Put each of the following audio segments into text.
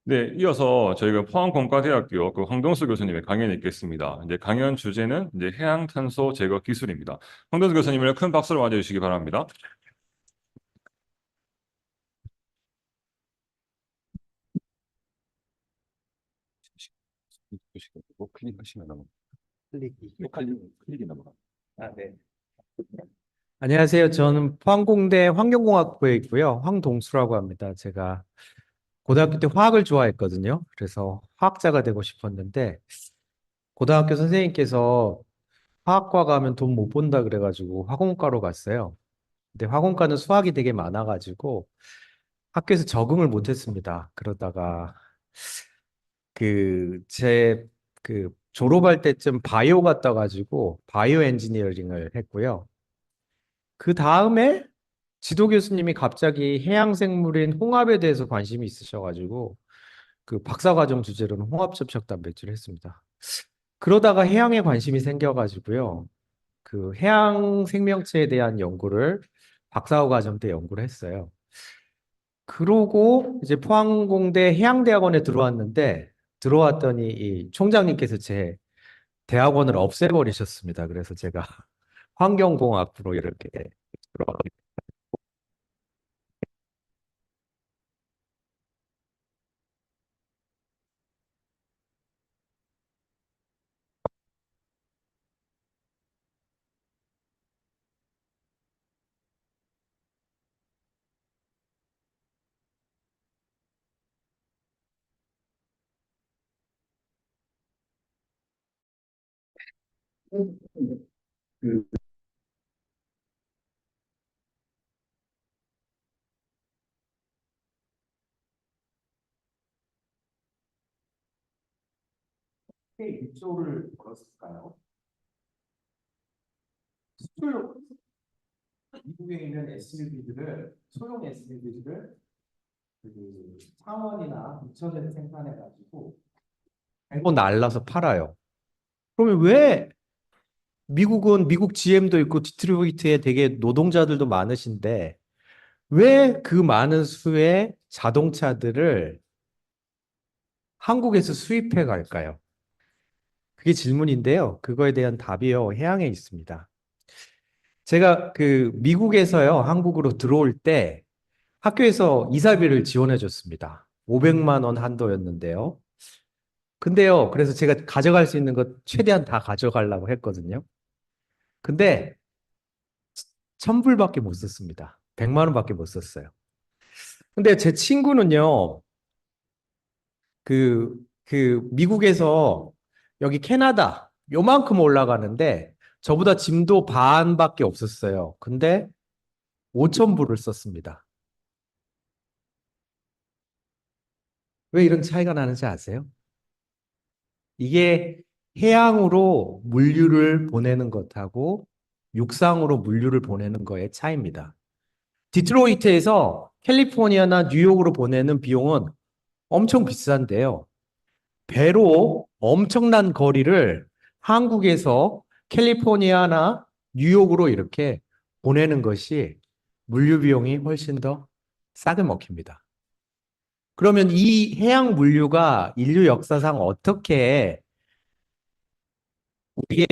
네, 이어서 저희가 포항공과대학교 황동수 교수님의 강연이 있겠습니다. 이제 강연 주제는 이제 해양탄소 제거 기술입니다. 황동수 교수님을 큰 박수로 맞아주시기 바랍니다. 클릭하시면 넘어. 클릭이 넘어가. 아, 네. 안녕하세요. 저는 포항공대 환경공학부에 있고요. 황동수라고 합니다. 제가 고등학교 때 화학을 좋아했거든요. 그래서 화학자가 되고 싶었는데 고등학교 선생님께서 화학과 가면 돈 못 번다 그래가지고 화공과로 갔어요. 근데 화공과는 수학이 되게 많아가지고 학교에서 적응을 못했습니다. 그러다가 제 졸업할 때쯤 바이오가 떠가지고 바이오 엔지니어링을 했고요. 그 다음에 지도 교수님이 갑자기 해양생물인 홍합에 대해서 관심이 있으셔가지고 그 박사과정 주제로는 홍합접촉 단백질을 했습니다. 그러다가 해양에 관심이 생겨가지고요. 그 해양 생명체에 대한 연구를 박사과정 때 연구를 했어요. 그러고 이제 포항공대 해양대학원에 들어왔는데 들어왔더니 이 총장님께서 제 대학원을 없애버리셨습니다. 그래서 제가 환경공학부로 이렇게 들어가게 그 입조를 걸었을까요? 수출 미국에 있는 SUV들을 소형 SUV들을 그 창원이나 부천에서 생산해 가지고 날라서 팔아요. 그러면 왜 미국은 미국 GM도 있고 디트로이트에 되게 노동자들도 많으신데 왜 그 많은 수의 자동차들을 한국에서 수입해 갈까요? 그게 질문인데요. 그거에 대한 답이요. 해양에 있습니다. 제가 미국에서요, 한국으로 들어올 때 학교에서 이사비를 지원해 줬습니다. 500만 원 한도였는데요. 근데요, 그래서 제가 가져갈 수 있는 것 최대한 다 가져가려고 했거든요. 근데 1000불밖에 못 썼습니다. 100만 원밖에 못 썼어요. 근데 제 친구는요, 미국에서 여기 캐나다 요만큼 올라가는데 저보다 짐도 반밖에 없었어요. 근데 5000불을 썼습니다. 왜 이런 차이가 나는지 아세요? 이게 해양으로 물류를 보내는 것하고 육상으로 물류를 보내는 거의 차이입니다. 디트로이트에서 캘리포니아나 뉴욕으로 보내는 비용은 엄청 비싼데요. 배로 엄청난 거리를 한국에서 캘리포니아나 뉴욕으로 이렇게 보내는 것이 물류 비용이 훨씬 더 싸게 먹힙니다. 그러면 이 해양 물류가 인류 역사상 어떻게 우리의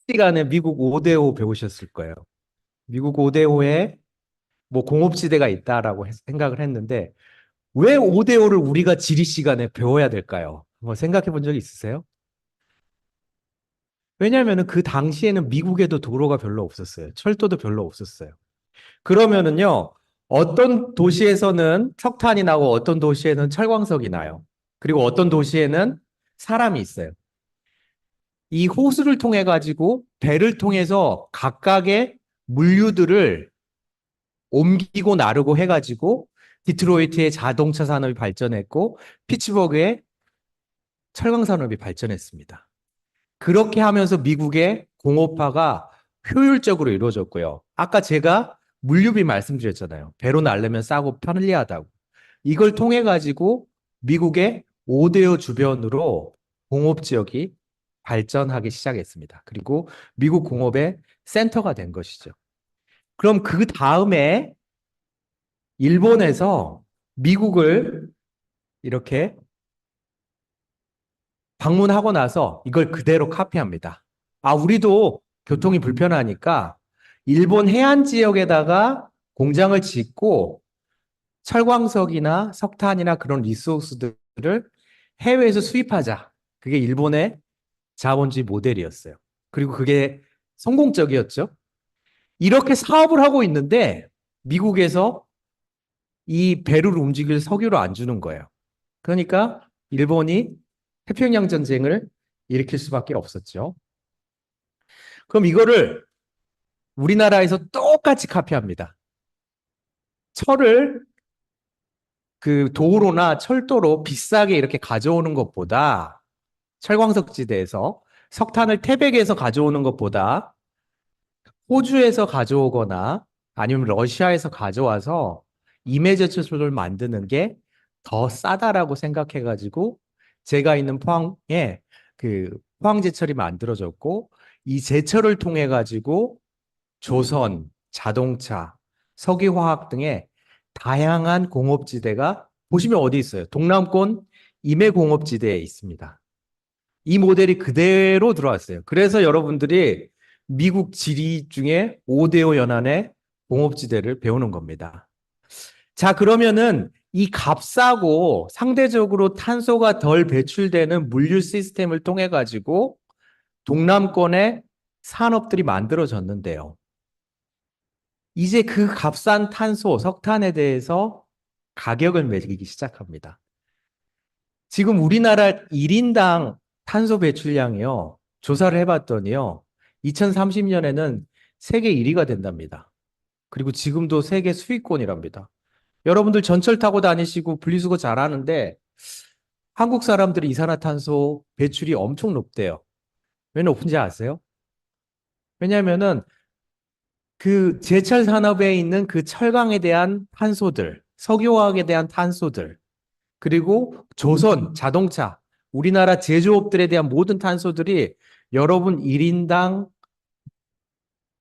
시간에 미국 5대5 배우셨을 거예요. 미국 5대5에 뭐 공업지대가 있다라고 생각을 했는데 왜 5대5를 우리가 지리 시간에 배워야 될까요? 한번 생각해 본 적 있으세요? 왜냐하면 그 당시에는 미국에도 도로가 별로 없었어요. 철도도 별로 없었어요. 그러면은요, 어떤 도시에서는 석탄이 나고 어떤 도시에는 철광석이 나요. 그리고 어떤 도시에는 사람이 있어요. 이 호수를 통해 가지고 배를 통해서 각각의 물류들을 옮기고 나르고 해가지고 디트로이트의 자동차 산업이 발전했고 피츠버그의 철강 산업이 발전했습니다. 그렇게 하면서 미국의 공업화가 효율적으로 이루어졌고요. 아까 제가 물류비 말씀드렸잖아요. 배로 날르면 싸고 편리하다고. 이걸 통해 가지고 미국의 오데오 주변으로 공업 지역이 발전하기 시작했습니다. 그리고 미국 공업의 센터가 된 것이죠. 그럼 그 다음에 일본에서 미국을 이렇게 방문하고 나서 이걸 그대로 카피합니다. 아, 우리도 교통이 불편하니까 일본 해안 지역에다가 공장을 짓고 철광석이나 석탄이나 그런 리소스들을 해외에서 수입하자. 그게 일본의 자본주의 모델이었어요. 그리고 그게 성공적이었죠. 이렇게 사업을 하고 있는데 미국에서 이 배를 움직일 석유를 안 주는 거예요. 그러니까 일본이 태평양 전쟁을 일으킬 수밖에 없었죠. 그럼 이거를 우리나라에서 똑같이 카피합니다. 철을 그 도로나 철도로 비싸게 이렇게 가져오는 것보다 철광석지대에서 석탄을 태백에서 가져오는 것보다 호주에서 가져오거나 아니면 러시아에서 가져와서 임해제철소를 만드는 게 더 싸다라고 생각해가지고 제가 있는 포항에 그 포항제철이 만들어졌고 이 제철을 통해 가지고 조선, 자동차, 석유화학 등의 다양한 공업지대가 보시면 어디 있어요? 동남권 임해공업지대에 있습니다. 이 모델이 그대로 들어왔어요. 그래서 여러분들이 미국 지리 중에 5대5 연안의 공업지대를 배우는 겁니다. 자, 그러면은 이 값싸고 상대적으로 탄소가 덜 배출되는 물류 시스템을 통해 가지고 동남권의 산업들이 만들어졌는데요. 이제 그 값싼 탄소, 석탄에 대해서 가격을 매기기 시작합니다. 지금 우리나라 1인당 탄소 배출량이요. 조사를 해봤더니요. 2030년에는 세계 1위가 된답니다. 그리고 지금도 세계 수익권이랍니다. 여러분들 전철 타고 다니시고 분리수거 잘하는데 한국 사람들이 이산화탄소 배출이 엄청 높대요. 왜 높은지 아세요? 왜냐하면은 그 제철 산업에 있는 그 철강에 대한 탄소들, 석유화학에 대한 탄소들, 그리고 조선, 자동차, 우리나라 제조업들에 대한 모든 탄소들이 여러분 1인당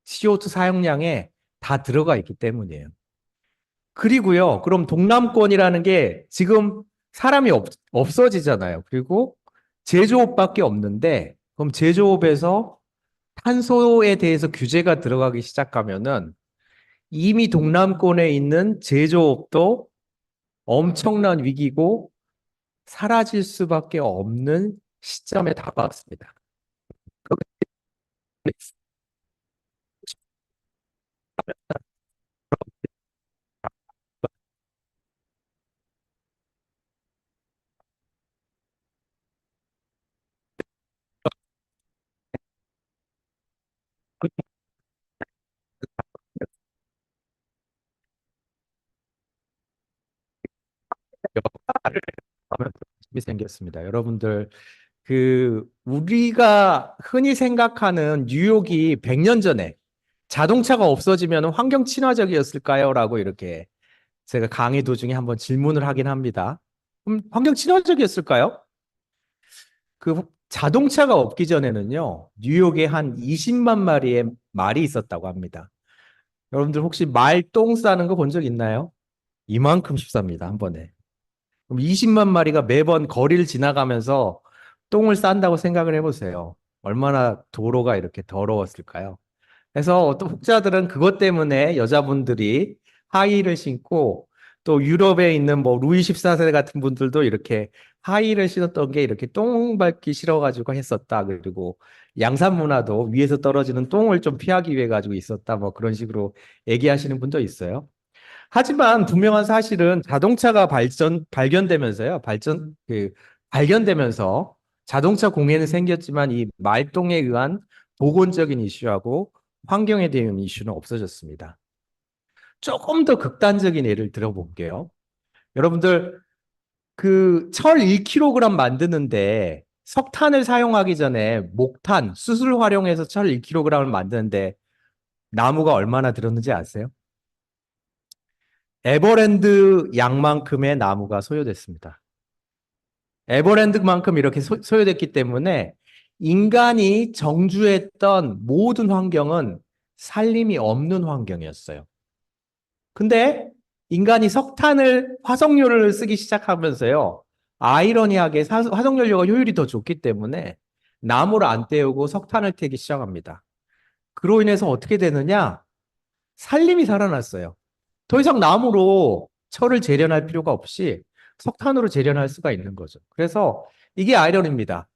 CO2 사용량에 다 들어가 있기 때문이에요. 그리고요, 그럼 동남권이라는 게 지금 사람이 없어지잖아요. 그리고 제조업밖에 없는데, 그럼 제조업에서 탄소에 대해서 규제가 들어가기 시작하면은 이미 동남권에 있는 제조업도 엄청난 위기고 사라질 수밖에 없는 시점에 다가왔습니다. 이 생겼습니다. 여러분들 그 우리가 흔히 생각하는 뉴욕이 100년 전에 자동차가 없어지면 환경 친화적이었을까요? 라고 이렇게 제가 강의 도중에 한번 질문을 하긴 합니다. 그럼 환경 친화적이었을까요? 그 자동차가 없기 전에는요, 뉴욕에 한 20만 마리의 말이 있었다고 합니다. 여러분들 혹시 말 똥 싸는 거 본 적 있나요? 이만큼씩 쌉니다, 한 번에. 그럼 20만 마리가 매번 거리를 지나가면서 똥을 싼다고 생각을 해보세요. 얼마나 도로가 이렇게 더러웠을까요? 그래서 어떤 혹자들은 그것 때문에 여자분들이 하이힐을 신고 또 유럽에 있는 뭐 루이 14세 같은 분들도 이렇게 하이힐을 신었던 게 이렇게 똥 밟기 싫어가지고 했었다. 그리고 양산 문화도 위에서 떨어지는 똥을 좀 피하기 위해 가지고 있었다. 뭐 그런 식으로 얘기하시는 분도 있어요. 하지만 분명한 사실은 자동차가 발견되면서요. 발견되면서 자동차 공해는 생겼지만 이 말똥에 의한 보건적인 이슈하고 환경에 대한 이슈는 없어졌습니다. 조금 더 극단적인 예를 들어볼게요. 여러분들 그 철 1kg 만드는데 석탄을 사용하기 전에 목탄, 숯을 활용해서 철 1kg을 만드는데 나무가 얼마나 들었는지 아세요? 에버랜드 양만큼의 나무가 소요됐습니다. 에버랜드만큼 이렇게 소요됐기 때문에 인간이 정주했던 모든 환경은 살림이 없는 환경이었어요. 근데 인간이 석탄을, 화석연료를 쓰기 시작하면서요. 아이러니하게 화석연료가 효율이 더 좋기 때문에 나무를 안 떼우고 석탄을 태기 시작합니다. 그로 인해서 어떻게 되느냐? 살림이 살아났어요. 더 이상 나무로 철을 재련할 필요가 없이 석탄으로 재련할 수가 있는 거죠. 그래서 이게 아이러니입니다.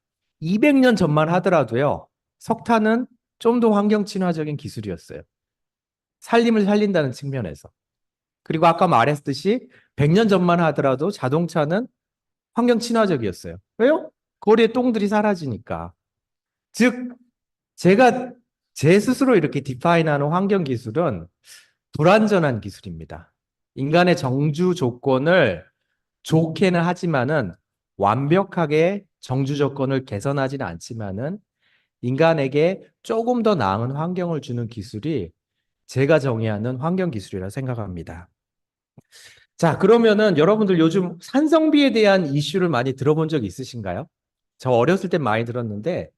200년 전만 하더라도요. 석탄은 좀 더 환경 친화적인 기술이었어요. 살림을 살린다는 측면에서. 그리고 아까 말했듯이 100년 전만 하더라도 자동차는 환경 친화적이었어요. 왜요? 거리에 똥들이 사라지니까. 즉, 제가 제 스스로 이렇게 디파인하는 환경 기술은 불완전한 기술입니다. 인간의 정주 조건을 좋게는 하지만은 완벽하게 정주 조건을 개선하지는 않지만은 인간에게 조금 더 나은 환경을 주는 기술이 제가 정의하는 환경 기술이라 생각합니다. 자, 그러면은 여러분들 요즘 산성비에 대한 이슈를 많이 들어본 적 있으신가요? 저 어렸을 때 많이 들었는데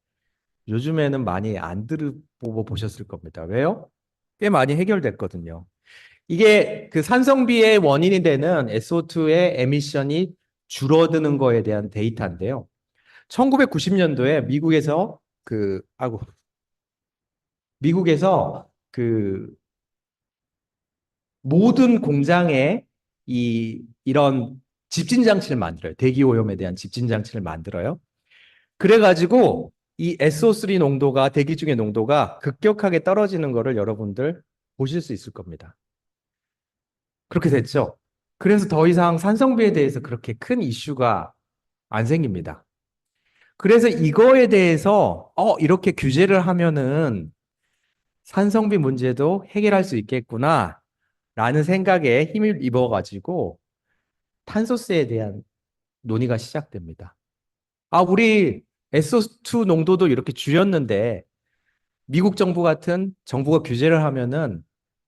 요즘에는 많이 안 들어보셨을 겁니다. 왜요? 꽤 많이 해결됐거든요. 이게 그 산성비의 원인이 되는 SO2의 에미션이 줄어드는 거에 대한 데이터인데요. 1990년도에 미국에서 그 모든 공장에 이런 집진 장치를 만들어요. 대기 오염에 대한 집진 장치를 만들어요. 그래가지고 이 SO3 농도가 대기 중의 농도가 급격하게 떨어지는 거를 여러분들 보실 수 있을 겁니다. 그렇게 됐죠. 그래서 더 이상 산성비에 대해서 그렇게 큰 이슈가 안 생깁니다. 그래서 이거에 대해서 이렇게 규제를 하면은 산성비 문제도 해결할 수 있겠구나 라는 생각에 힘을 입어가지고 탄소세에 대한 논의가 시작됩니다. 우리 SO2 농도도 이렇게 줄였는데 미국 정부 같은 정부가 규제를 하면은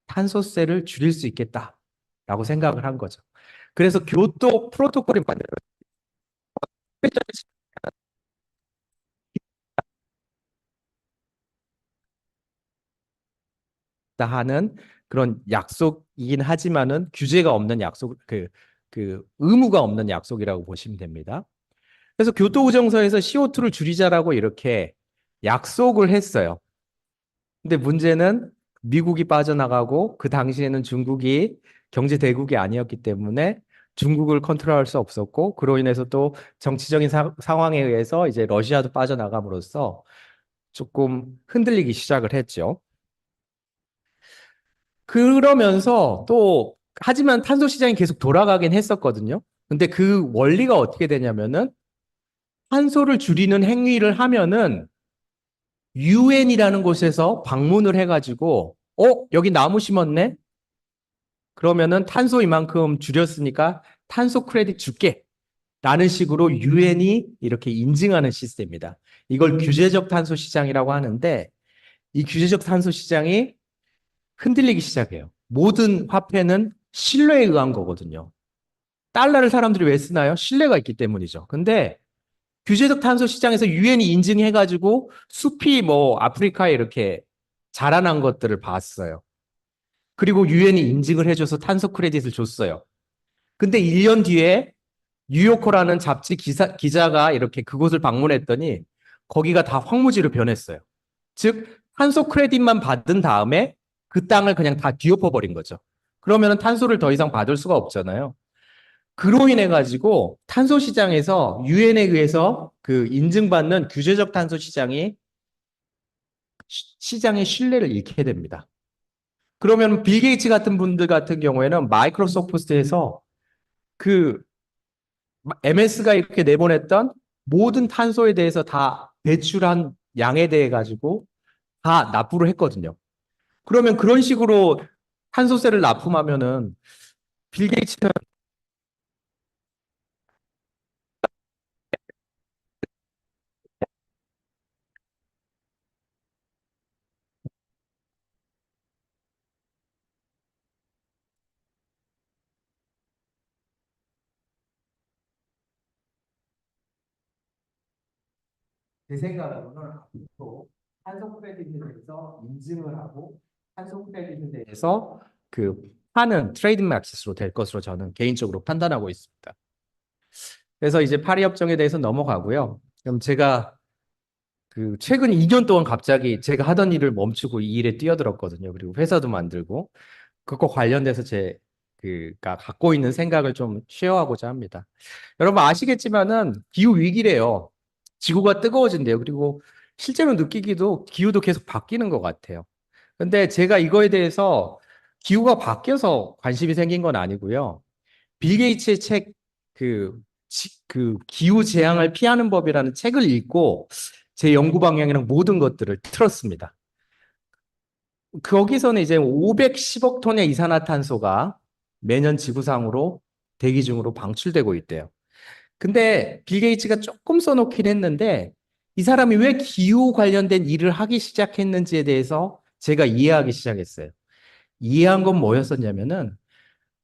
탄소세를 줄일 수 있겠다라고 생각을 한 거죠. 그래서 교토 프로토콜이 만들어졌다 하는 그런 약속이긴 하지만은 규제가 없는 약속, 그 의무가 없는 약속이라고 보시면 됩니다. 그래서 교토의정서에서 CO2를 줄이자라고 이렇게 약속을 했어요. 근데 문제는 미국이 빠져나가고 그 당시에는 중국이 경제 대국이 아니었기 때문에 중국을 컨트롤할 수 없었고 그로 인해서 또 정치적인 상황에 의해서 이제 러시아도 빠져나감으로써 조금 흔들리기 시작을 했죠. 그러면서 또 하지만 탄소 시장이 계속 돌아가긴 했었거든요. 근데 그 원리가 어떻게 되냐면은 탄소를 줄이는 행위를 하면은 유엔이라는 곳에서 방문을 해가지고 여기 나무 심었네? 그러면은 탄소 이만큼 줄였으니까 탄소 크레딧 줄게. 라는 식으로 유엔이 이렇게 인증하는 시스템입니다. 이걸 규제적 탄소 시장이라고 하는데 이 규제적 탄소 시장이 흔들리기 시작해요. 모든 화폐는 신뢰에 의한 거거든요. 달러를 사람들이 왜 쓰나요? 신뢰가 있기 때문이죠. 근데 규제적 탄소 시장에서 유엔이 인증해가지고 숲이 뭐 아프리카에 이렇게 자라난 것들을 봤어요. 그리고 유엔이 인증을 해줘서 탄소 크레딧을 줬어요. 근데 1년 뒤에 뉴요커라는 잡지 기자가 이렇게 그곳을 방문했더니 거기가 다 황무지로 변했어요. 즉, 탄소 크레딧만 받은 다음에 그 땅을 그냥 다 뒤엎어버린 거죠. 그러면 탄소를 더 이상 받을 수가 없잖아요. 그로 인해 가지고 탄소 시장에서 유엔에 의해서 그 인증받는 규제적 탄소 시장이 시장의 신뢰를 잃게 됩니다. 그러면 빌 게이츠 같은 분들 같은 경우에는 마이크로소프트에서 그 MS가 이렇게 내보냈던 모든 탄소에 대해서 다 배출한 양에 대해 가지고 다 납부를 했거든요. 그러면 그런 식으로 탄소세를 납품하면은 빌 게이츠는 제 생각으로는 앞으로 탄소 크레딧에 대해서 인증을 하고 탄소 크레딧에 대해서 그 파는 트레이드마크스로 될 것으로 저는 개인적으로 판단하고 있습니다. 그래서 이제 파리 협정에 대해서 넘어가고요. 그럼 제가 그 최근 2년 동안 갑자기 제가 하던 일을 멈추고 이 일에 뛰어들었거든요. 그리고 회사도 만들고 그거 관련돼서 제가 갖고 있는 생각을 좀 쉐어하고자 합니다. 여러분 아시겠지만은 기후 위기래요. 지구가 뜨거워진대요. 그리고 실제로 느끼기도 기후도 계속 바뀌는 것 같아요. 근데 제가 이거에 대해서 기후가 바뀌어서 관심이 생긴 건 아니고요. 빌 게이츠의 책, 그 기후 재앙을 피하는 법이라는 책을 읽고 제 연구 방향이랑 모든 것들을 틀었습니다. 거기서는 이제 510억 톤의 이산화탄소가 매년 지구상으로 대기 중으로 방출되고 있대요. 근데 빌 게이츠가 조금 써놓긴 했는데 이 사람이 왜 기후 관련된 일을 하기 시작했는지에 대해서 제가 이해하기 시작했어요. 이해한 건 뭐였었냐면은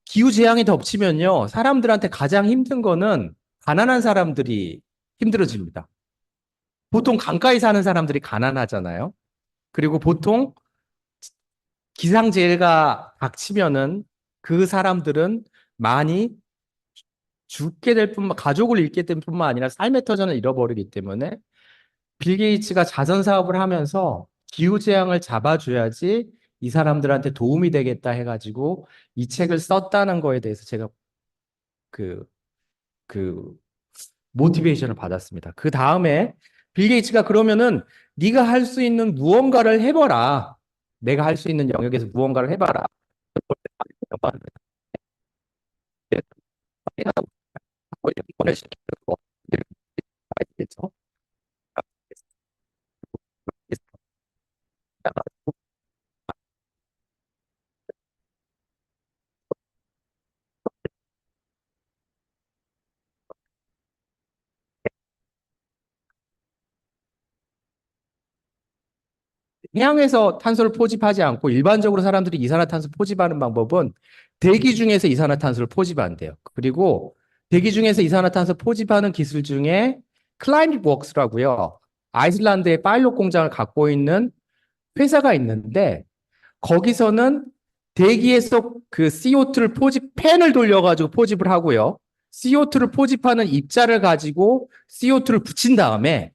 기후 재앙이 덮치면요. 사람들한테 가장 힘든 거는 가난한 사람들이 힘들어집니다. 보통 강가에 사는 사람들이 가난하잖아요. 그리고 보통 기상재해가 닥치면은 그 사람들은 많이 죽게 될 뿐만, 가족을 잃게 될 뿐만 아니라 삶의 터전을 잃어버리기 때문에 빌 게이츠가 자선 사업을 하면서 기후 재앙을 잡아줘야지 이 사람들한테 도움이 되겠다 해가지고 이 책을 썼다는 거에 대해서 제가 그, 그 모티베이션을 받았습니다. 그 다음에 빌 게이츠가 그러면은 네가 할 수 있는 무언가를 해봐라. 내가 할 수 있는 영역에서 무언가를 해봐라. 해양에서 탄소를 포집하지 않고 일반적으로 사람들이 이산화탄소 포집하는 방법은 대기 중에서 이산화탄소를 포집한대요. 그리고 대기 중에서 이산화탄소 포집하는 기술 중에 클라이밋 웍스라고요. 아이슬란드의 파일럿 공장을 갖고 있는 회사가 있는데 거기서는 대기에서 그 CO2를 팬을 돌려가지고 포집을 하고요. CO2를 포집하는 입자를 가지고 CO2를 붙인 다음에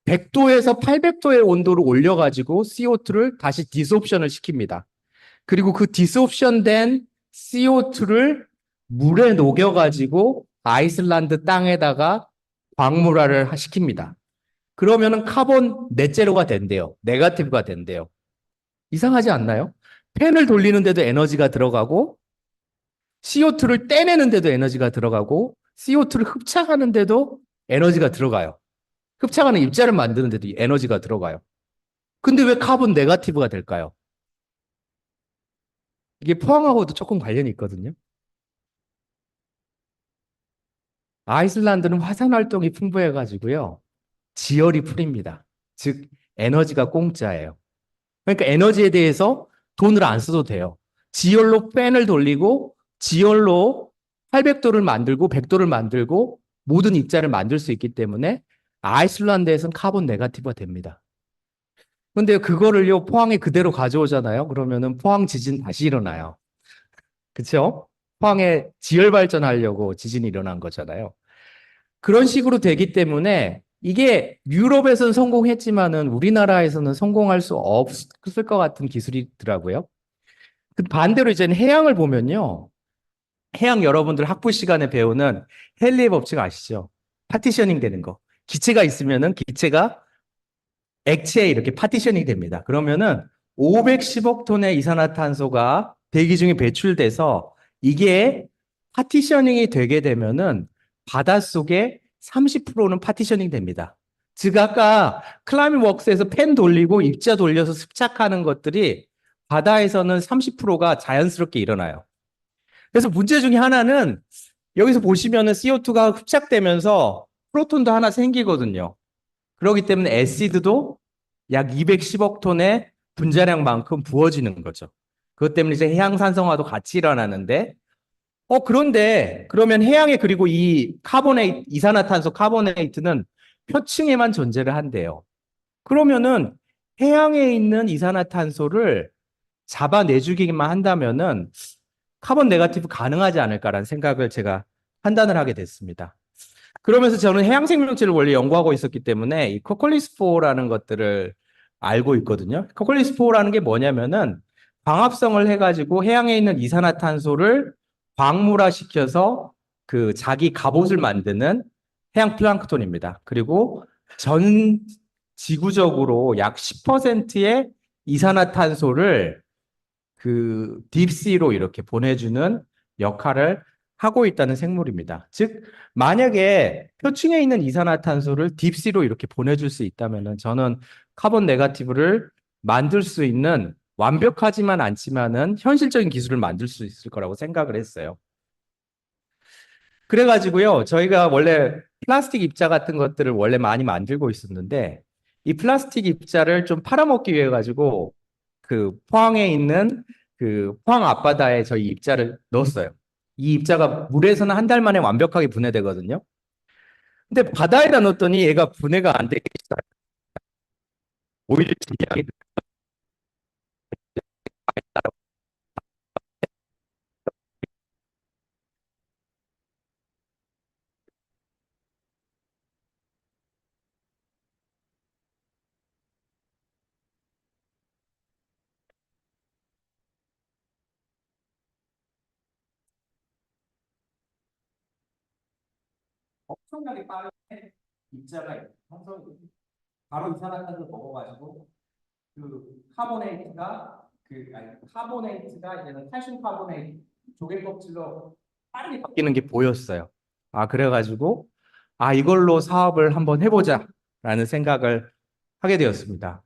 100도에서 800도의 온도를 올려가지고 CO2를 다시 디스옵션을 시킵니다. 그리고 그 디스옵션된 CO2를 물에 녹여가지고 아이슬란드 땅에다가 광물화를 시킵니다. 그러면은 카본 넷제로가 된대요. 네거티브가 된대요. 이상하지 않나요? 팬을 돌리는데도 에너지가 들어가고 CO2를 떼내는데도 에너지가 들어가고 CO2를 흡착하는데도 에너지가 들어가요. 흡착하는 입자를 만드는데도 에너지가 들어가요. 근데 왜 카본 네거티브가 될까요? 이게 포항하고도 조금 관련이 있거든요. 아이슬란드는 화산 활동이 풍부해가지고요. 지열이 풀입니다. 즉, 에너지가 공짜예요. 그러니까 에너지에 대해서 돈을 안 써도 돼요. 지열로 팬을 돌리고 지열로 800도를 만들고 100도를 만들고 모든 입자를 만들 수 있기 때문에 아이슬란드에서는 카본 네거티브가 됩니다. 근데 그거를요, 포항에 그대로 가져오잖아요. 그러면은 포항 지진 다시 일어나요. 그쵸? 포항에 지열 발전하려고 지진이 일어난 거잖아요. 그런 식으로 되기 때문에 이게 유럽에서는 성공했지만은 우리나라에서는 성공할 수 없을 것 같은 기술이더라고요. 그 반대로 이제는 해양을 보면요. 해양 여러분들 학부 시간에 배우는 헨리의 법칙 아시죠? 파티셔닝 되는 거. 기체가 있으면은 기체가 액체에 이렇게 파티셔닝이 됩니다. 그러면은 510억 톤의 이산화탄소가 대기 중에 배출돼서 이게 파티셔닝이 되게 되면은 바닷속에 30%는 파티셔닝 됩니다. 즉 아까 클라이밍 웍스에서 팬 돌리고 입자 돌려서 습착하는 것들이 바다에서는 30%가 자연스럽게 일어나요. 그래서 문제 중에 하나는 여기서 보시면은 CO2가 흡착되면서 프로톤도 하나 생기거든요. 그렇기 때문에 애시드도 약 210억 톤의 분자량만큼 부어지는 거죠. 그것 때문에 이제 해양 산성화도 같이 일어나는데, 그런데 그러면 해양에 그리고 이 이산화탄소 카보네이트는 표층에만 존재를 한대요. 그러면은 해양에 있는 이산화탄소를 잡아내주기만 한다면은 카본 네거티브 가능하지 않을까라는 생각을 제가 판단을 하게 됐습니다. 그러면서 저는 해양 생명체를 원래 연구하고 있었기 때문에 이 코콜리스포라는 것들을 알고 있거든요. 코콜리스포라는 게 뭐냐면은 광합성을 해가지고 해양에 있는 이산화탄소를 광물화시켜서 그 자기 갑옷을 만드는 해양 플랑크톤입니다. 그리고 전 지구적으로 약 10%의 이산화탄소를 그 딥시로 이렇게 보내주는 역할을 하고 있다는 생물입니다. 즉, 만약에 표층에 있는 이산화탄소를 딥시로 이렇게 보내줄 수 있다면은 저는 카본 네거티브를 만들 수 있는 완벽하지만 않지만은 현실적인 기술을 만들 수 있을 거라고 생각을 했어요. 그래가지고요, 저희가 원래 플라스틱 입자 같은 것들을 원래 많이 만들고 있었는데, 이 플라스틱 입자를 좀 팔아먹기 위해 가지고 그 포항에 있는 그 포항 앞바다에 저희 입자를 넣었어요. 이 입자가 물에서는 한 달 만에 완벽하게 분해되거든요. 근데 바다에다 넣었더니 얘가 분해가 안 되기 시작해요. 오히려 질량이 엄청나게 빠르게 입자가 형성이 됩니다. 바로 이산화탄소 먹어가지고 그 카보네이트가 카보네이트가 이제는 칼슘 카보네이트 조개 껍질로 빠르게 바뀌는 게 보였어요. 아, 그래가지고 이걸로 사업을 한번 해보자라는 생각을 하게 되었습니다.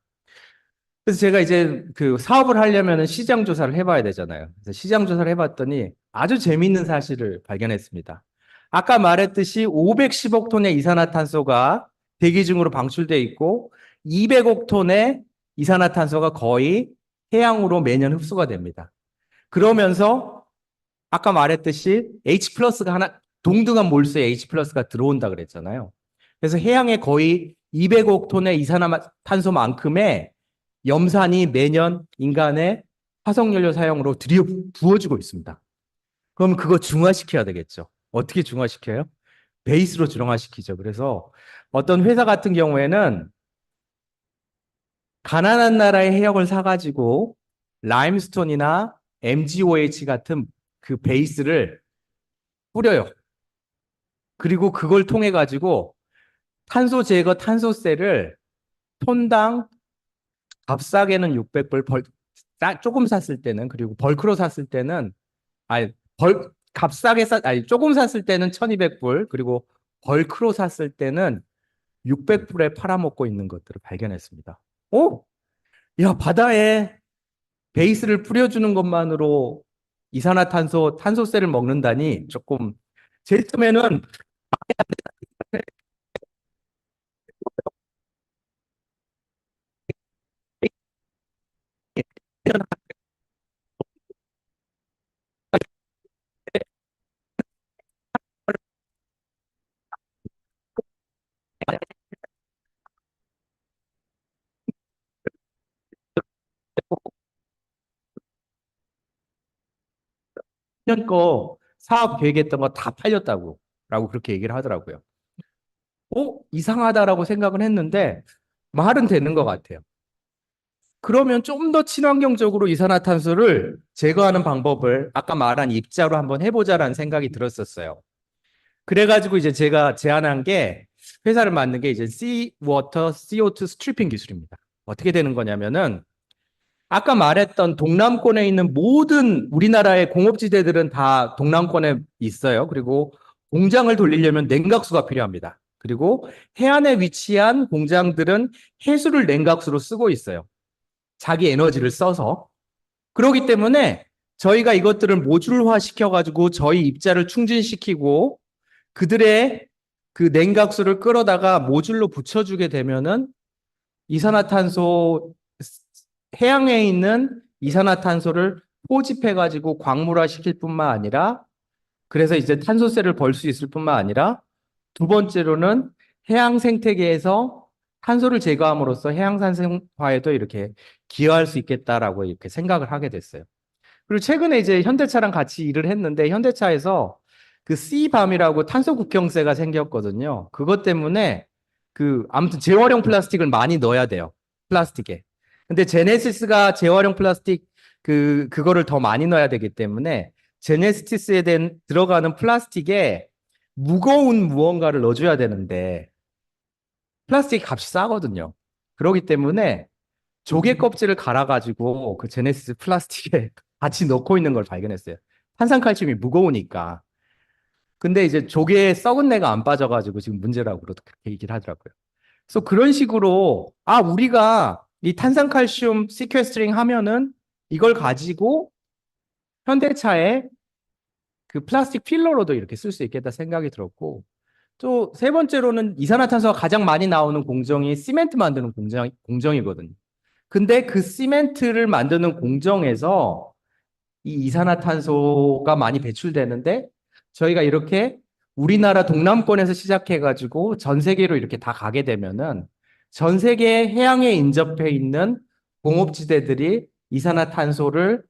그래서 제가 이제 그 사업을 하려면은 시장 조사를 해봐야 되잖아요. 그래서 시장 조사를 해봤더니 아주 재미있는 사실을 발견했습니다. 아까 말했듯이 510억 톤의 이산화탄소가 대기 중으로 방출돼 있고 200억 ton의 이산화탄소가 거의 해양으로 매년 흡수가 됩니다. 그러면서 아까 말했듯이 H 플러스가 하나 동등한 몰수의 H 플러스가 들어온다 그랬잖아요. 그래서 해양에 거의 200억 톤의 이산화탄소만큼의 염산이 매년 인간의 화석연료 사용으로 들여 부어지고 있습니다. 그럼 그거 중화시켜야 되겠죠. 어떻게 중화시켜요? 베이스로 중화시키죠. 그래서 어떤 회사 같은 경우에는 가난한 나라의 해역을 사가지고 라임스톤이나 MgOH 같은 그 베이스를 뿌려요. 그리고 그걸 통해 가지고 탄소 제거 탄소세를 톤당 값싸게는 600불, 조금 샀을 때는 그리고 벌크로 샀을 때는 아니 값싸게 조금 샀을 때는 1200불 그리고 벌크로 샀을 때는 600불에 팔아먹고 있는 것들을 발견했습니다. 오, 야, 바다에 베이스를 뿌려주는 것만으로 이산화탄소 탄소세를 먹는다니 조금 제 처음에는 1년 거 사업 계획했던 거 다 팔렸다고 라고 그렇게 얘기를 하더라고요. 이상하다라고 생각은 했는데 말은 되는 것 같아요. 그러면 좀 더 친환경적으로 이산화탄소를 제거하는 방법을 아까 말한 입자로 한번 해보자라는 생각이 들었었어요. 그래가지고 이제 제가 제안한 게 회사를 만든 게 이제 Seawater CO2 스트리핑 기술입니다. 어떻게 되는 거냐면은 아까 말했던 동남권에 있는 모든 우리나라의 공업지대들은 다 동남권에 있어요. 그리고 공장을 돌리려면 냉각수가 필요합니다. 그리고 해안에 위치한 공장들은 해수를 냉각수로 쓰고 있어요. 자기 에너지를 써서. 그렇기 때문에 저희가 이것들을 모듈화 시켜가지고 저희 입자를 충진시키고 그들의 그 냉각수를 끌어다가 모듈로 붙여주게 되면은 이산화탄소 해양에 있는 이산화탄소를 포집해가지고 광물화 시킬 뿐만 아니라 그래서 이제 탄소세를 벌 수 있을 뿐만 아니라 두 번째로는 해양 생태계에서 탄소를 제거함으로써 해양 산성화에도 이렇게 기여할 수 있겠다라고 이렇게 생각을 하게 됐어요. 그리고 최근에 이제 현대차랑 같이 일을 했는데 현대차에서 그 C밤이라고 탄소 국경세가 생겼거든요. 그것 때문에 그 아무튼 재활용 플라스틱을 많이 넣어야 돼요. 플라스틱에. 근데 제네시스가 재활용 플라스틱 그거를 더 많이 넣어야 되기 때문에 제네시스에 된 들어가는 플라스틱에 무거운 무언가를 넣어줘야 되는데 플라스틱 값이 싸거든요. 그렇기 때문에 조개 껍질을 갈아가지고 그 제네시스 플라스틱에 같이 넣고 있는 걸 발견했어요. 탄산칼슘이 무거우니까. 근데 이제 조개에 썩은 내가 안 빠져가지고 지금 문제라고 그렇게 얘기를 하더라고요. 그래서 그런 식으로 우리가 이 탄산칼슘 시퀘스트링 하면은 이걸 가지고 현대차에 그 플라스틱 필러로도 이렇게 쓸 수 있겠다 생각이 들었고 또 세 번째로는 이산화탄소가 가장 많이 나오는 공정이 시멘트 만드는 공정이거든요. 근데 그 시멘트를 만드는 공정에서 이 이산화탄소가 많이 배출되는데 저희가 이렇게 우리나라 동남권에서 시작해가지고 전 세계로 이렇게 다 가게 되면은 전 세계 해양에 인접해 있는 공업지대들이 이산화탄소를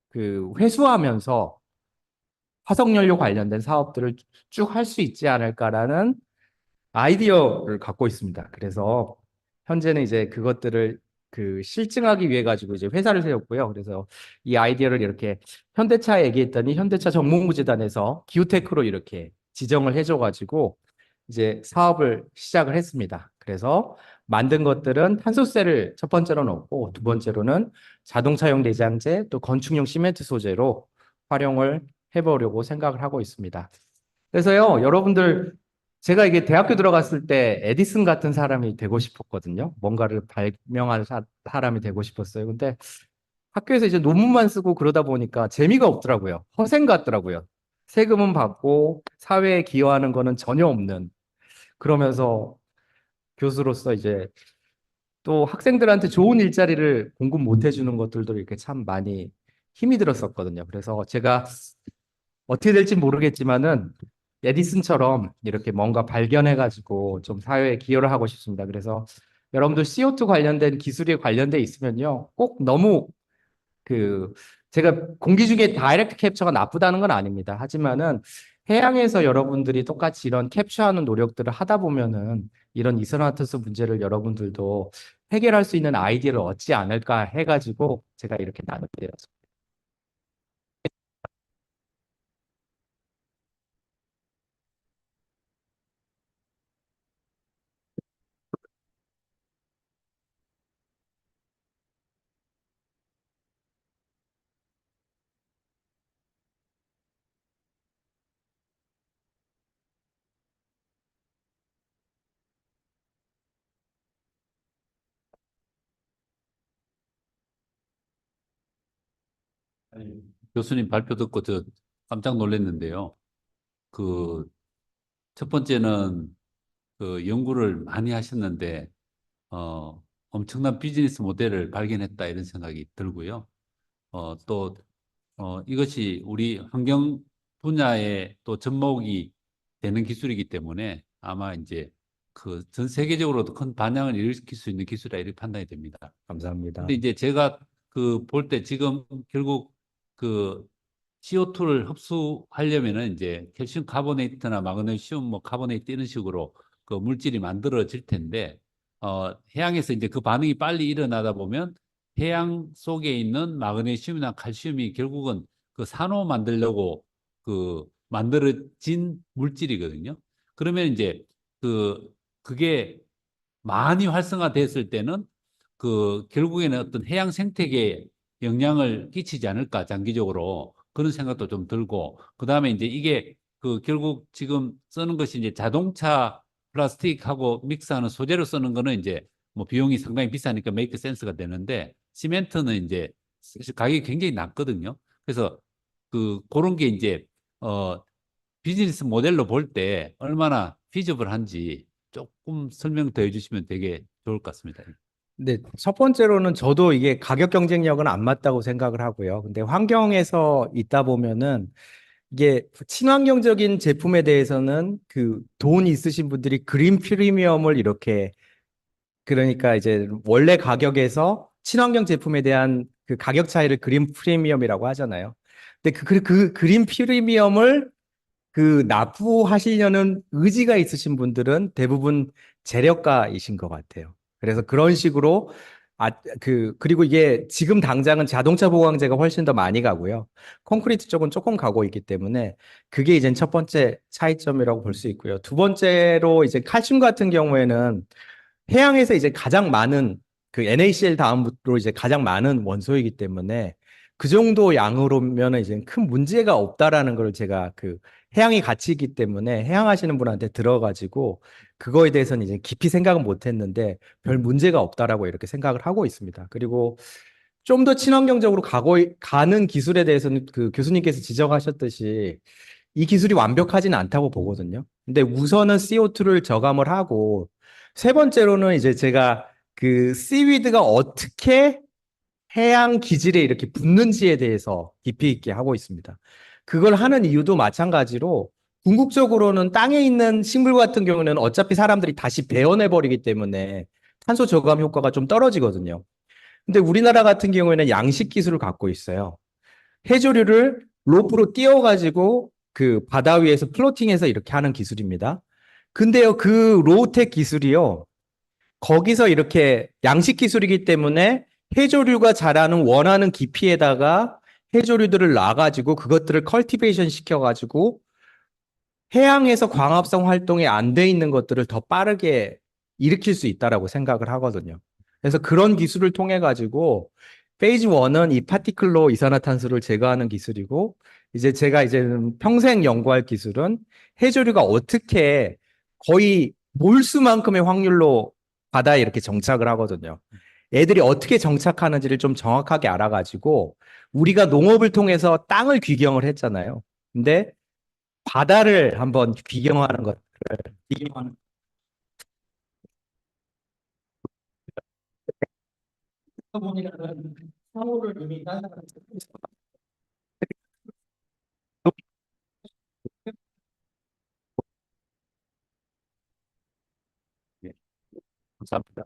그 회수하면서 화석연료 관련된 사업들을 쭉 할 수 있지 않을까라는 아이디어를 갖고 있습니다. 그래서 현재는 이제 그것들을 그 실증하기 위해 가지고 이제 회사를 세웠고요. 그래서 이 아이디어를 이렇게 현대차에 얘기했더니 현대차 정무무재단에서 기후테크로 이렇게 지정을 해줘 가지고 이제 사업을 시작을 했습니다. 그래서 만든 것들은 탄소세를 첫 번째로 넣고 두 번째로는 자동차용 내장재 또 건축용 시멘트 소재로 활용을 해보려고 생각을 하고 있습니다. 그래서요, 여러분들 제가 이게 대학교 들어갔을 때 에디슨 같은 사람이 되고 싶었거든요. 뭔가를 발명한 사람이 되고 싶었어요. 근데 학교에서 이제 논문만 쓰고 그러다 보니까 재미가 없더라고요. 허생 같더라고요. 세금은 받고 사회에 기여하는 거는 전혀 없는. 그러면서 교수로서 이제 또 학생들한테 좋은 일자리를 공급 못 해주는 것들도 이렇게 참 많이 힘이 들었었거든요. 그래서 제가 어떻게 될지 모르겠지만은 에디슨처럼 이렇게 뭔가 발견해가지고 좀 사회에 기여를 하고 싶습니다. 그래서 여러분들 CO2 관련된 기술에 관련돼 있으면요, 꼭 너무 그 제가 공기 중에 다이렉트 캡처가 나쁘다는 건 아닙니다. 하지만은 해양에서 여러분들이 똑같이 이런 캡처하는 노력들을 하다 보면은 이런 이산화탄소 문제를 여러분들도 해결할 수 있는 아이디어를 얻지 않을까 해가지고 제가 이렇게 나누게 되었습니다. 아니, 교수님 발표 듣고 저 깜짝 놀랐는데요. 그 첫 번째는 그 연구를 많이 하셨는데 엄청난 비즈니스 모델을 발견했다 이런 생각이 들고요. 또 이것이 우리 환경 분야의 또 접목이 되는 기술이기 때문에 아마 이제 그 전 세계적으로도 큰 반향을 일으킬 수 있는 기술이라 이렇게 판단이 됩니다. 감사합니다. 근데 이제 제가 그 볼 때 지금 결국 그 CO2를 흡수하려면은 이제 칼슘 카보네이트나 마그네슘 뭐 카보네이트 이런 식으로 그 물질이 만들어질 텐데 해양에서 이제 그 반응이 빨리 일어나다 보면 해양 속에 있는 마그네슘이나 칼슘이 결국은 그 산호 만들려고 그 만들어진 물질이거든요. 그러면 이제 그게 많이 활성화됐을 때는 그 결국에는 어떤 해양 생태계에 영향을 끼치지 않을까 장기적으로 그런 생각도 좀 들고 그다음에 이제 이게 그 결국 지금 쓰는 것이 이제 자동차 플라스틱하고 믹스하는 소재로 쓰는 거는 이제 뭐 비용이 상당히 비싸니까 메이크 센스가 되는데 시멘트는 이제 사실 가격이 굉장히 낮거든요. 그래서 그런 게 이제 비즈니스 모델로 볼 때 얼마나 피저블한지 조금 설명 더 해주시면 되게 좋을 것 같습니다. 네, 첫 번째로는 저도 이게 가격 경쟁력은 안 맞다고 생각을 하고요. 근데 환경에서 있다 보면은 이게 친환경적인 제품에 대해서는 그 돈 있으신 분들이 그린 프리미엄을 이렇게 그러니까 이제 원래 가격에서 친환경 제품에 대한 그 가격 차이를 그린 프리미엄이라고 하잖아요. 근데 그 그린 프리미엄을 그 납부하시려는 의지가 있으신 분들은 대부분 재력가이신 것 같아요. 그래서 그런 식으로 그리고 이게 지금 당장은 자동차 보강제가 훨씬 더 많이 가고요. 콘크리트 쪽은 조금 가고 있기 때문에 그게 이제 첫 번째 차이점이라고 볼 수 있고요. 두 번째로 이제 칼슘 같은 경우에는 해양에서 이제 가장 많은 그 NaCl 다음으로 이제 가장 많은 원소이기 때문에 그 정도 양으로면 이제 큰 문제가 없다라는 걸 제가 그 해양이 가치이기 때문에 해양하시는 분한테 들어가지고 그거에 대해서는 이제 깊이 생각은 못 했는데 별 문제가 없다라고 이렇게 생각을 하고 있습니다. 그리고 좀 더 친환경적으로 가는 기술에 대해서는 그 교수님께서 지적하셨듯이 이 기술이 완벽하지는 않다고 보거든요. 근데 우선은 CO2를 저감을 하고 세 번째로는 이제 제가 그 씨위드가 어떻게 해양 기질에 이렇게 붙는지에 대해서 깊이 있게 하고 있습니다. 그걸 하는 이유도 마찬가지로 궁극적으로는 땅에 있는 식물 같은 경우는 어차피 사람들이 다시 베어내 버리기 때문에 탄소 저감 효과가 좀 떨어지거든요. 근데 우리나라 같은 경우에는 양식 기술을 갖고 있어요. 해조류를 로프로 띄워가지고 그 바다 위에서 플로팅해서 이렇게 하는 기술입니다. 근데요, 그 로우텍 기술이요, 거기서 이렇게 양식 기술이기 때문에 해조류가 자라는 원하는 깊이에다가 해조류들을 놔가지고 그것들을 컬티베이션 시켜가지고 해양에서 광합성 활동이 안 돼 있는 것들을 더 빠르게 일으킬 수 있다라고 생각을 하거든요. 그래서 그런 기술을 통해 가지고 페이즈 1은 이 파티클로 이산화탄소를 제거하는 기술이고 이제 제가 이제 평생 연구할 기술은 해조류가 어떻게 거의 몰수만큼의 확률로 바다에 이렇게 정착을 하거든요. 애들이 어떻게 정착하는지를 좀 정확하게 알아가지고 우리가 농업을 통해서 땅을 귀경을 했잖아요. 근데 바다를 한번 귀경하는 것, 귀경하는 부분이라는 사고를 이미 딴 사람이 네, 감사합니다.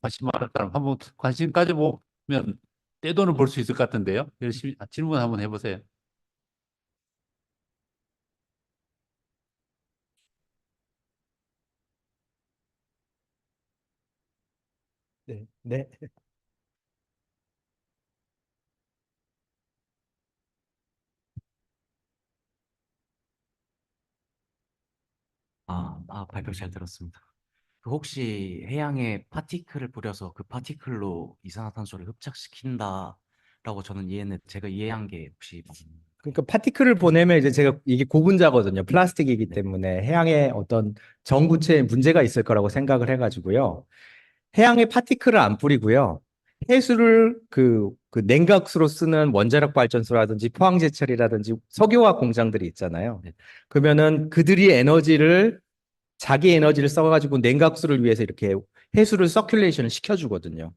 관심 많은 사람 한번 관심 가져보면 떼돈을 벌 수 있을 것 같은데요. 열심히 질문 한번 해보세요. 네, 네. 발표 잘 들었습니다. 그 혹시 해양에 파티클을 뿌려서 그 파티클로 이산화탄소를 흡착시킨다라고 저는 이해했는데 제가 이해한 게 혹시 그러니까 파티클을 보내면 이제 제가 이게 고분자거든요. 플라스틱이기 때문에 해양에 어떤 전구체에 문제가 있을 거라고 생각을 해가지고요. 해양에 파티클을 안 뿌리고요. 해수를 그 냉각수로 쓰는 원자력 발전소라든지 포항제철이라든지 석유화학 공장들이 있잖아요. 네. 그러면은 그들이 자기 에너지를 써가지고 냉각수를 위해서 이렇게 해수를 서큘레이션을 시켜주거든요.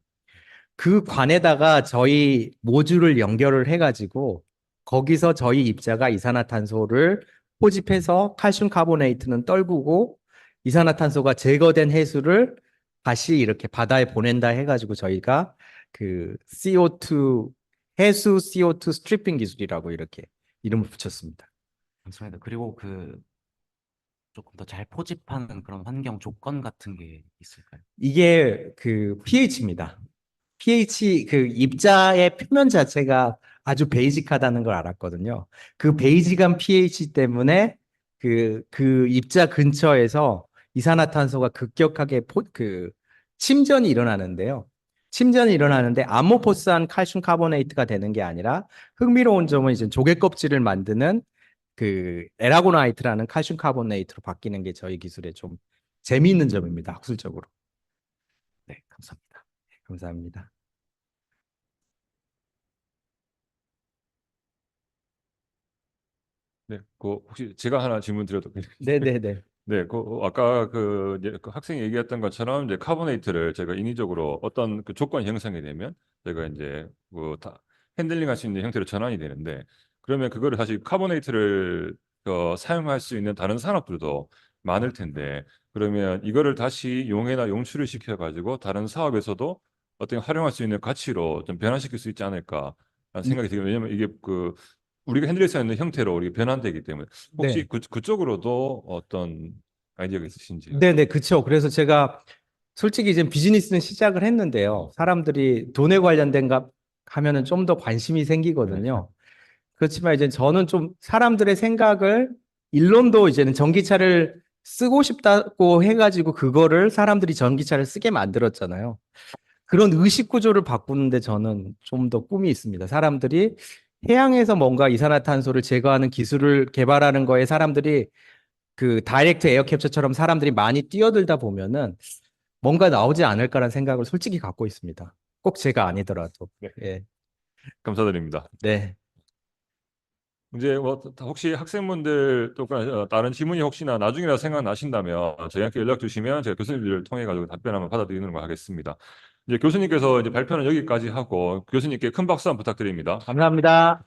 그 관에다가 저희 모듈을 연결을 해가지고 거기서 저희 입자가 이산화탄소를 포집해서 칼슘 카보네이트는 떨구고 이산화탄소가 제거된 해수를 다시 이렇게 바다에 보낸다 해가지고 저희가 그 CO2 해수 CO2 스트리핑 기술이라고 이렇게 이름을 붙였습니다. 감사합니다. 그리고 그 조금 더 잘 포집하는 그런 환경 조건 같은 게 있을까요? 이게 그 pH입니다. pH 그 입자의 표면 자체가 아주 베이직하다는 걸 알았거든요. 그 베이직한 pH 때문에 그 입자 근처에서 이산화탄소가 급격하게 침전이 일어나는데요. 침전이 일어나는데 아모포스한 칼슘 카보네이트가 되는 게 아니라 흥미로운 점은 이제 조개 껍질을 만드는 그 에라고나이트라는 칼슘 카보네이트로 바뀌는 게 저희 기술의 좀 재미있는 점입니다. 학술적으로. 네, 감사합니다. 감사합니다. 네, 그 혹시 제가 하나 질문 드려도 네네네. 네, 아까 이제 그 학생이 얘기했던 것처럼 이제 카보네이트를 제가 인위적으로 어떤 그 조건 형성이 되면 제가 이제 핸들링할 수 있는 형태로 전환이 되는데 그러면 그거를 사실 카보네이트를 사용할 수 있는 다른 산업들도 많을 텐데 그러면 이거를 다시 용해나 용출을 시켜가지고 다른 사업에서도 어떻게 활용할 수 있는 가치로 좀 변화시킬 수 있지 않을까라는 생각이 들어요. 왜냐면 이게 그 우리가 핸들릴 수 있는 형태로 우리가 변환되기 때문에 혹시 네. 그쪽으로도 어떤 아이디어가 있으신지요? 네네, 그쵸. 그래서 제가 솔직히 이제 비즈니스는 시작을 했는데요. 사람들이 돈에 관련된 가 하면은 좀 더 관심이 생기거든요. 그렇지만 이제 저는 좀 사람들의 생각을 일론도 이제는 전기차를 쓰고 싶다고 해가지고 그거를 사람들이 전기차를 쓰게 만들었잖아요. 그런 의식 구조를 바꾸는데 저는 좀 더 꿈이 있습니다. 사람들이 해양에서 뭔가 이산화탄소를 제거하는 기술을 개발하는 거에 사람들이 그 다이렉트 에어 캡처처럼 사람들이 많이 뛰어들다 보면은 뭔가 나오지 않을까라는 생각을 솔직히 갖고 있습니다. 꼭 제가 아니더라도. 네. 예. 감사드립니다. 네. 이제 뭐 혹시 학생분들 또 다른 질문이 혹시나 나중이라 생각나신다면 저희한테 연락 주시면 제가 교수님들을 통해 가지고 답변 한번 받아드리는 걸 하겠습니다. 이제 교수님께서 이제 발표는 여기까지 하고 교수님께 큰 박수 한번 부탁드립니다. 감사합니다.